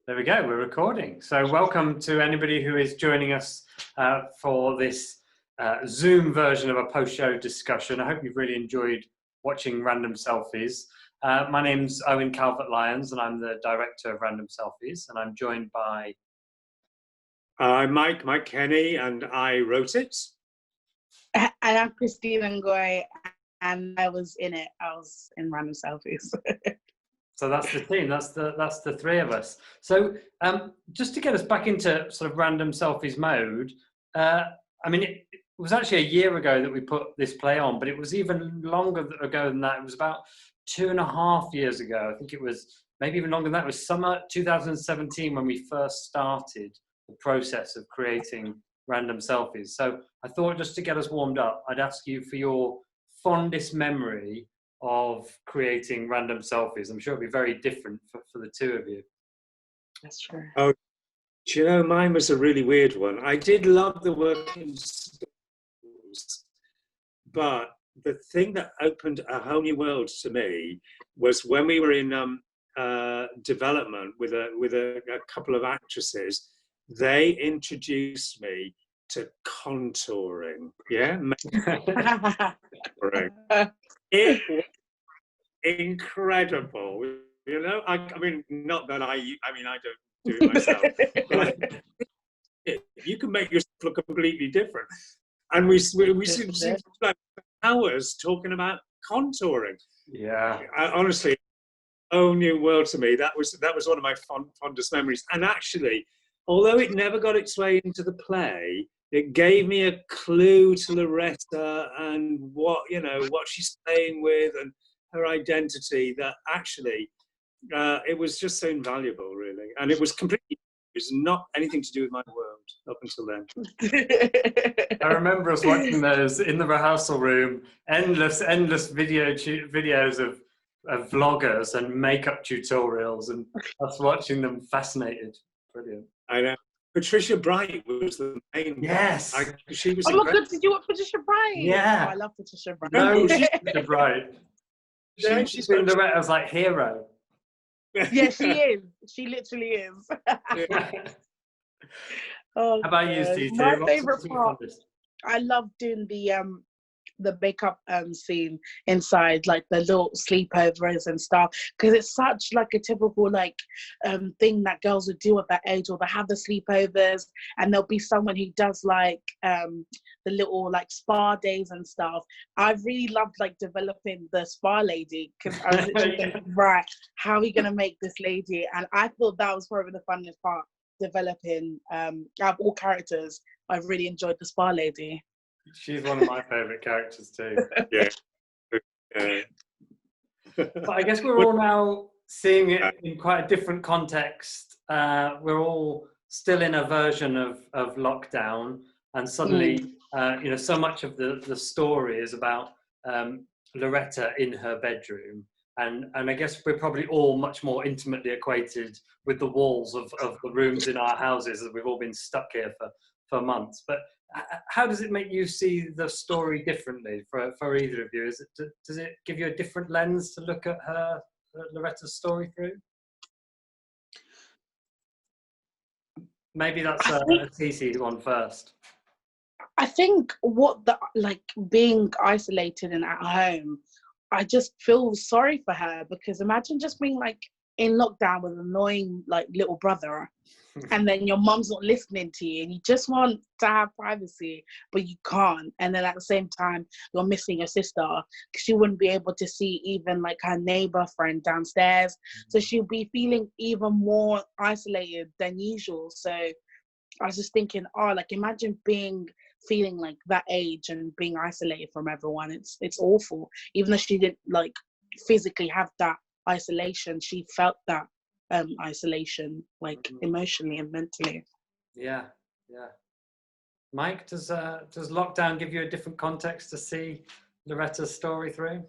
There we go, we're recording. So welcome to anybody who is joining us for this Zoom version of a post-show discussion. I hope you've really enjoyed watching Random Selfies. My name's Owen Calvert-Lyons and I'm the director of Random Selfies, and I'm joined by... I'm Mike Kenny and I wrote it. And I'm Christina Ngoyi and I was in it. I was in Random Selfies. So that's the team, that's the three of us. So just to get us back into sort of Random Selfies mode, I mean, it was actually a year ago that we put this play on, but it was even longer ago than that. It was about 2.5 years ago. I think it was maybe even longer than that. It was summer 2017 when we first started the process of creating Random Selfies. So I thought, just to get us warmed up, I'd ask you for your fondest memory of creating Random Selfies. I'm sure it'll be very different for the two of you. That's true. Oh, do you know, mine was a really weird one. I did love the work in schools, but the thing that opened a whole new world to me was when we were in development with a couple of actresses. They introduced me to contouring. Yeah, it was incredible. You know, I mean, not that I don't do it myself, but you can make yourself look completely different. And we seemed to spend hours talking about contouring. Yeah, honestly, oh, new world to me. That was one of my fondest memories. And actually, although it never got its way into the play, it gave me a clue to Loretta and what she's playing with and her identity, that actually it was just so invaluable, really. And it was not anything to do with my world up until then. I remember us watching those in the rehearsal room, endless videos of vloggers and makeup tutorials, and us watching them fascinated. Brilliant. I know. Patricia Bright was the main. Yes. She was. Oh my God! Did you watch Patricia Bright? Yeah. Oh, I love Patricia Bright. No, she's Patricia Bright. She's been Loretta's like hero. Yeah, she is. She literally is. Oh, how about you, Steve? My favourite part. I love doing the makeup scene inside, like the little sleepovers and stuff, because it's such like a typical thing that girls would do at that age, or they have the sleepovers and there'll be someone who does like the little like spa days and stuff. I've really loved like developing the spa lady, because I was literally thinking, right, how are we gonna make this lady? And I thought that was probably the funniest part, developing out of all characters. I've really enjoyed the spa lady. She's one of my favourite characters too. Yeah. But I guess we're all now seeing it in quite a different context. We're all still in a version of lockdown, and suddenly, so much of the story is about Loretta in her bedroom. And I guess we're probably all much more intimately acquainted with the walls of the rooms in our houses, as we've all been stuck here for months. But how does it make you see the story differently for either of you? Does it give you a different lens to look at Loretta's story through? Maybe that's a Cece one first. I think being isolated and at home, I just feel sorry for her, because imagine just being like in lockdown with an annoying like little brother, and then your mum's not listening to you, and you just want to have privacy, but you can't. And then at the same time, you're missing your sister, because she wouldn't be able to see even like her neighbor friend downstairs. So she'll be feeling even more isolated than usual. So I was just thinking, imagine feeling like that age and being isolated from everyone. It's awful. Even though she didn't like physically have that isolation, she felt that isolation, like emotionally and mentally. Yeah. Mike, does lockdown give you a different context to see Loretta's story through?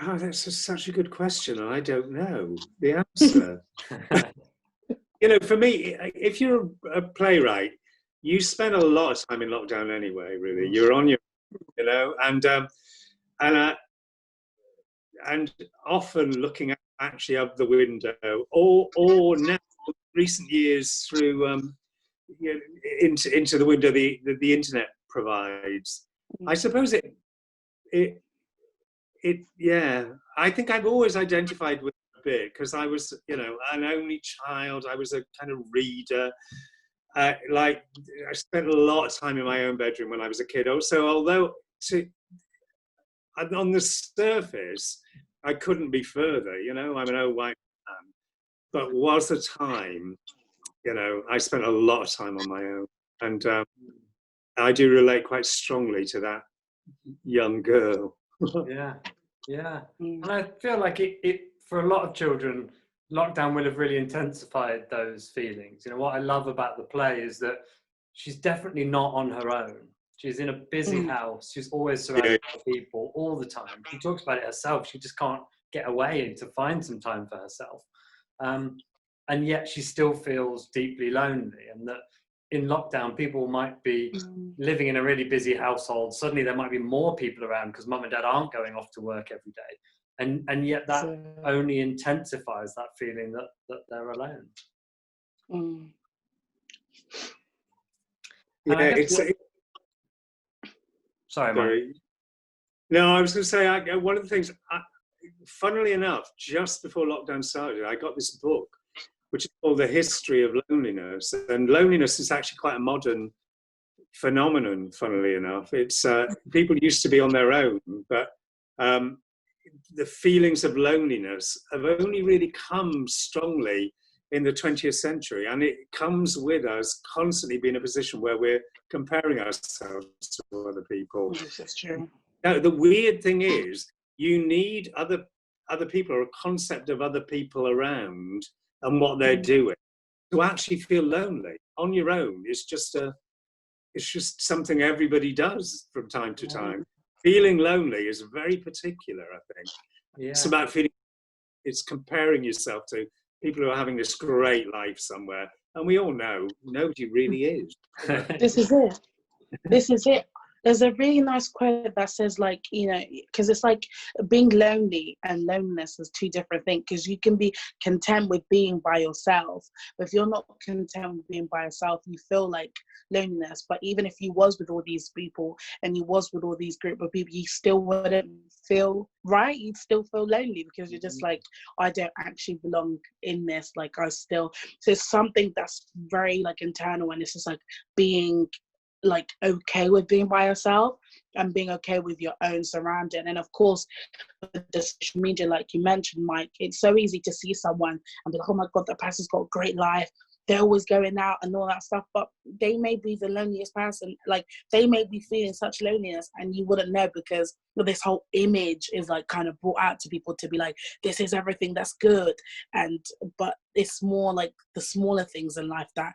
Oh, that's such a good question. I don't know the answer. For me, if you're a playwright, you spend a lot of time in lockdown anyway. Really, you're on your, and often looking actually out the window, or now recent years through you know, into the window the internet provides. I suppose it yeah. I think I've always identified with it a bit because I was, you know, an only child. I was a kind of reader. Like I spent a lot of time in my own bedroom when I was a kid. Also, although on the surface, I couldn't be further. You know, I'm an old white man, but was the time, you know, I spent a lot of time on my own, and I do relate quite strongly to that young girl. Yeah, yeah. And I feel like it for a lot of children, lockdown will have really intensified those feelings. You know, what I love about the play is that she's definitely not on her own. She's in a busy house. She's always surrounded by people all the time. She talks about it herself. She just can't get away to find some time for herself. And yet she still feels deeply lonely. And that in lockdown, people might be living in a really busy household. Suddenly there might be more people around because mum and dad aren't going off to work every day. And yet that only intensifies that feeling that they're alone. Yeah, Sorry, Mike. No, I was going to say, one of the things, funnily enough, just before lockdown started, I got this book, which is called The History of Loneliness. And loneliness is actually quite a modern phenomenon, funnily enough. It's people used to be on their own, but the feelings of loneliness have only really come strongly in the 20th century. And it comes with us constantly being in a position where we're comparing ourselves to other people. This is true. Now, the weird thing is, you need other people, or a concept of other people around and what they're doing to actually feel lonely. On your own, it's just something everybody does from time to time. Feeling lonely is very particular, I think. Yeah. It's about it's comparing yourself to people who are having this great life somewhere. And we all know nobody really is. This is it. This is it. There's a really nice quote that says, like, you know, because it's like being lonely and loneliness is two different things, because you can be content with being by yourself, but if you're not content with being by yourself, you feel like loneliness. But even if you was with all these people and you was with all these group of people, you still wouldn't feel right. You'd still feel lonely because you're just like, I don't actually belong in this. Like, so it's something that's very like internal, and it's just like being like okay with being by yourself and being okay with your own surrounding. And of course, with the social media, like you mentioned, Mike, it's so easy to see someone and be like, oh my god, that person's got a great life, they're always going out and all that stuff, but they may be the loneliest person. Like, they may be feeling such loneliness and you wouldn't know, because this whole image is like kind of brought out to people to be like, this is everything that's good. But it's more like the smaller things in life that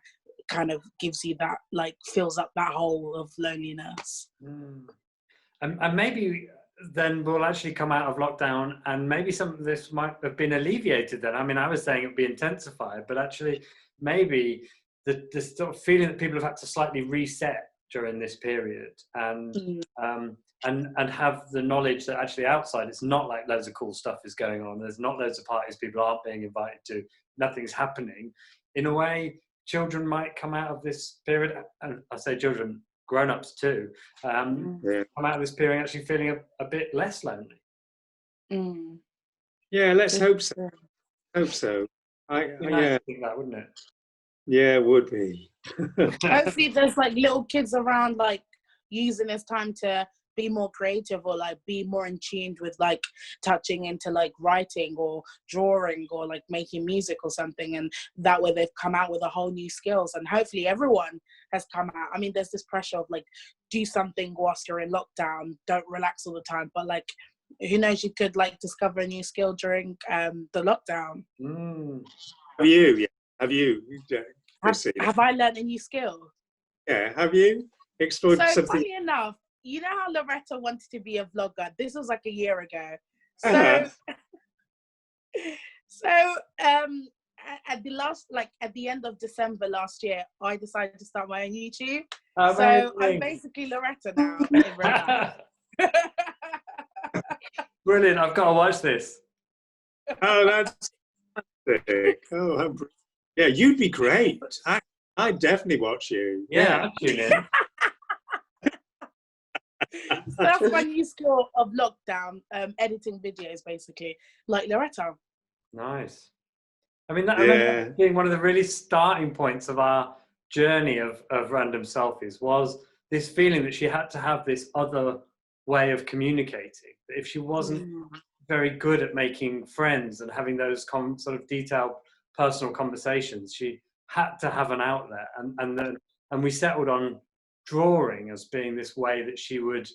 kind of gives you that, like, fills up that hole of loneliness. And maybe then we'll actually come out of lockdown and maybe some of this might have been alleviated then. I mean, I was saying it would be intensified, but actually maybe the sort of feeling that people have had to slightly reset during this period and have the knowledge that actually outside it's not like loads of cool stuff is going on, there's not loads of parties people aren't being invited to, nothing's happening. In a way, children might come out of this period, and I say children, grown-ups too, come out of this period actually feeling a bit less lonely. Yeah, let's hope so. Hope so. I think that, wouldn't it? Yeah, it would be. Hopefully there's like little kids around, like using this time to be more creative, or like be more in tune with like touching into like writing or drawing or like making music or something, and that way they've come out with a whole new skills. And hopefully everyone has come out. I mean, there's this pressure of like, do something whilst you're in lockdown, don't relax all the time, but like, who knows, you could like discover a new skill during the lockdown. Have you have I learned a new skill? Yeah, have you explored something? Funny enough, you know how Loretta wanted to be a vlogger? This was like a year ago. So, at the end of December last year, I decided to start my own YouTube. So I'm basically Loretta now in real life. Brilliant! I've got to watch this. Oh, that's sick. Oh, yeah, you'd be great. I'd definitely watch you. Yeah, I'd tune in. So that's my new skill of lockdown, editing videos, basically, like Loretta. Nice. I mean, I remember that being one of the really starting points of our journey of Random Selfies was this feeling that she had to have this other way of communicating. That if she wasn't very good at making friends and having those sort of detailed personal conversations, she had to have an outlet. And we settled on drawing as being this way that she would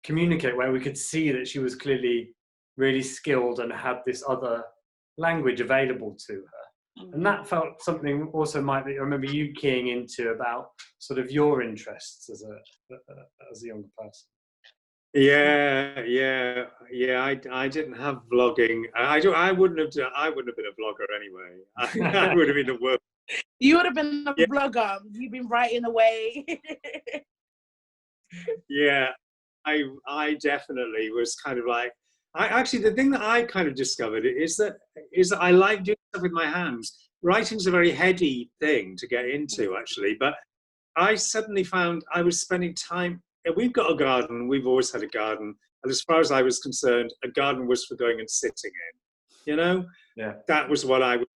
communicate, where we could see that she was clearly really skilled and had this other language available to her. And that felt something also, Mike, that I remember you keying into about sort of your interests as a younger person. Yeah. I didn't have vlogging. I wouldn't have been a vlogger anyway. I would have been a work. You would have been a blogger. You've been writing away. Yeah, I definitely was kind of like. The thing that I kind of discovered is that I like doing stuff with my hands. Writing's a very heady thing to get into, actually, but I suddenly found I was spending time. We've got a garden. We've always had a garden, and as far as I was concerned, a garden was for going and sitting in. You know, that was what I would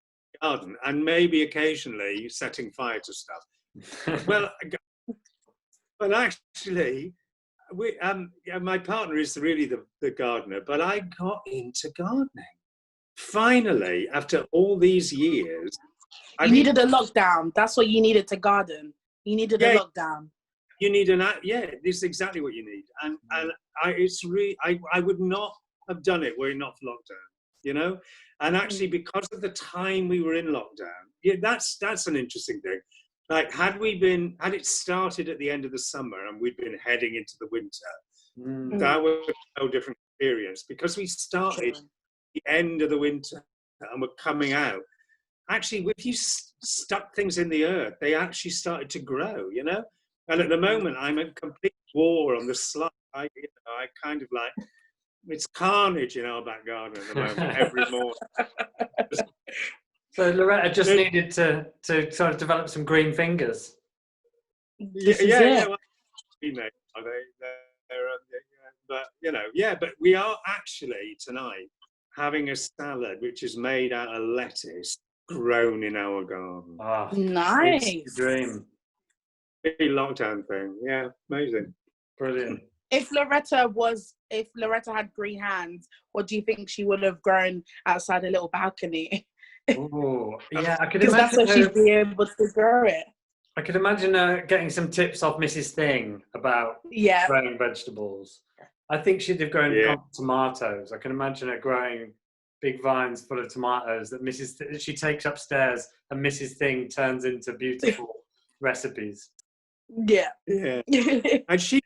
garden, and maybe occasionally setting fire to stuff. Well, but actually. My partner is really the gardener, but I got into gardening. Finally, after all these years. You needed a lockdown. That's what you needed to garden. You needed a lockdown. You need this is exactly what you need. And I would not have done it were it not for lockdown, you know? And actually, because of the time we were in lockdown, that's an interesting thing. Like, had it started at the end of the summer and we'd been heading into the winter, that was a no different experience. Because we started the end of the winter and we're coming out. Actually, if you stuck things in the earth, they actually started to grow, you know? And at the moment, I'm a complete war on the slide. I kind of like, it's carnage in our back garden at the moment, every morning. So Loretta just needed to sort of develop some green fingers. Yeah. Well, but we are actually tonight having a salad which is made out of lettuce grown in our garden. Oh, nice. It's a dream. Big lockdown thing. Yeah, amazing. Brilliant. If Loretta had green hands, what do you think she would have grown outside a little balcony? Oh, yeah, I could imagine. Because that's where she'd be able to grow it. I could imagine getting some tips off Mrs. Thing about growing vegetables. I think she'd have grown tomatoes. I can imagine her growing big vines full of tomatoes that she takes upstairs, and Mrs. Thing turns into beautiful recipes. Yeah. And she'd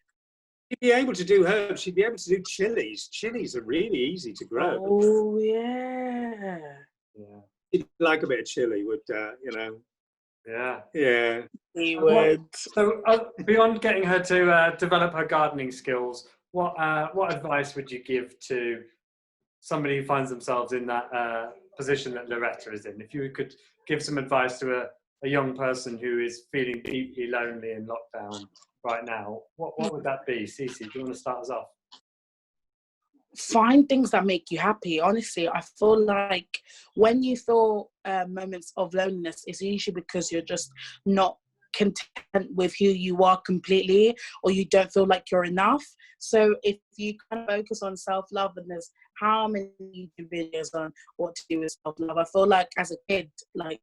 be able to do herbs. She'd be able to do chilies. Chilies are really easy to grow. Oh, yeah. She'd like a bit of chili, would you know? Yeah. He would. So beyond getting her to develop her gardening skills, what advice would you give to somebody who finds themselves in that position that Loretta is in? If you could give some advice to a young person who is feeling deeply lonely in lockdown right now, what would that be? Cece, do you want to start us off? Find things that make you happy. Honestly, I feel like when you feel moments of loneliness, it's usually because you're just not content with who you are completely, or you don't feel like you're enough. So if you kind of focus on self-love, and there's how many YouTube videos on what to do with self-love, I feel like as a kid, like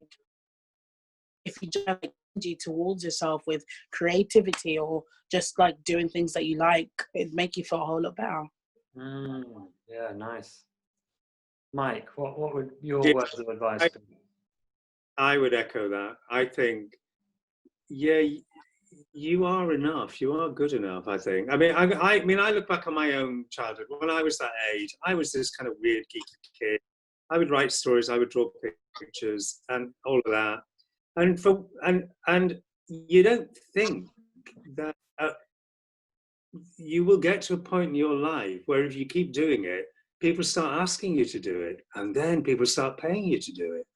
if you just have energy towards yourself with creativity or just like doing things that you like, it'd make you feel a whole lot better. Yeah, nice. Mike, what would your words of advice be? I would echo that. I think, you are enough. You are good enough, I think. I mean, I look back on my own childhood. When I was that age, I was this kind of weird, geeky kid. I would write stories. I would draw pictures and all of that. And you don't think that you will get to a point in your life where if you keep doing it, people start asking you to do it, and then people start paying you to do it.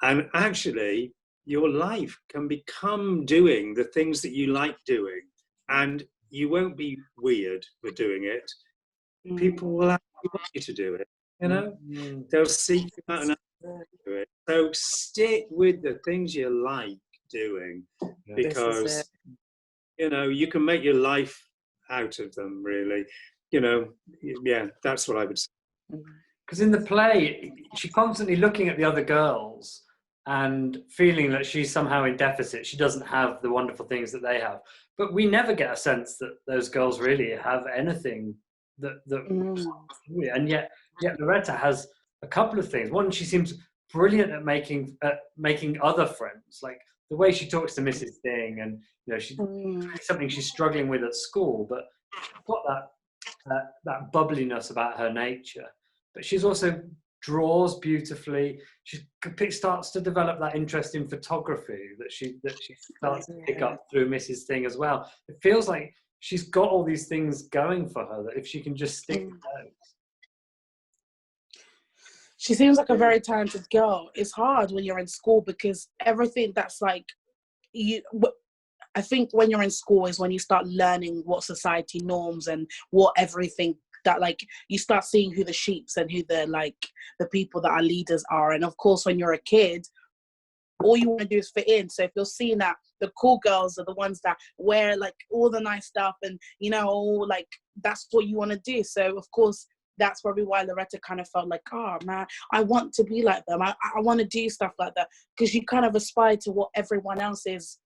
And actually, your life can become doing the things that you like doing, and you won't be weird for doing it. People will actually want you to do it. You know, they'll seek you out and ask you to do it. So stick with the things you like doing, because you know you can make your life out of them. Really, you know, yeah, that's what I would say. Because in the play, she's constantly looking at the other girls and feeling that she's somehow in deficit. She doesn't have the wonderful things that they have. But we never get a sense that those girls really have anything that and yet Loretta has a couple of things. One, she seems brilliant at making other friends. Like the way she talks to Mrs. Thing, and you know, she's something she's struggling with at school, but she's got that bubbliness about her nature. But she's also draws beautifully. She starts to develop that interest in photography that she starts to pick up through Mrs. Thing as well. It feels like she's got all these things going for her that if she can just stick with those. She seems like a very talented girl. It's hard when you're in school because everything that's like you. I think when you're in school is when you start learning what society norms and what everything that like you start seeing who the sheeps and who the people that are leaders are. And of course, when you're a kid, all you want to do is fit in. So if you're seeing that the cool girls are the ones that wear like all the nice stuff and, you know, like that's what you want to do. So of course, that's probably why Loretta kind of felt like, oh man, I want to be like them. I want to do stuff like that, because you kind of aspire to what everyone else is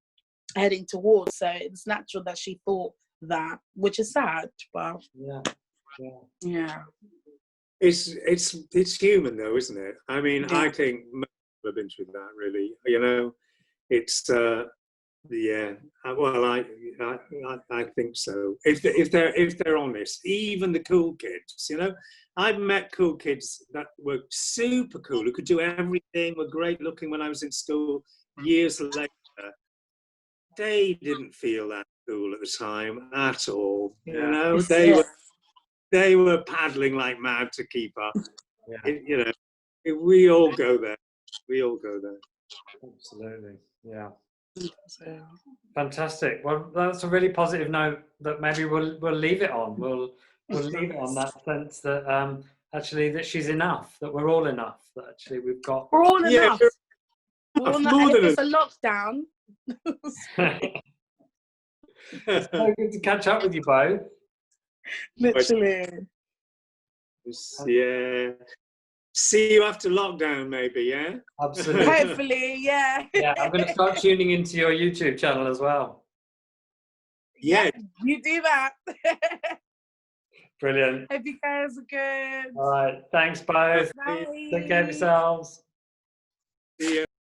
heading towards. So it's natural that she thought that, which is sad, but yeah. It's human though, isn't it? I mean, I think most people have been through that, really. You know, it's well, I think so. If they're honest, even the cool kids, you know, I've met cool kids that were super cool, who could do everything, were great looking when I was in school. Years later, they didn't feel that cool at the time at all. You know, they were paddling like mad to keep up. You know, we all go there. We all go there. Absolutely, yeah. Fantastic. Well, that's a really positive note that maybe we'll leave it on. We'll leave it on that sense that actually that she's enough, that we're all enough, that actually we're all enough. We're all more than it's a lockdown. It's so good to catch up with you both. Literally. Yeah. See you after lockdown, maybe, yeah? Absolutely. Hopefully, yeah. Yeah, I'm going to start tuning into your YouTube channel as well. Yeah. You do that. Brilliant. Hope you guys are good. All right. Thanks, both. Bye. Take care of yourselves. See you.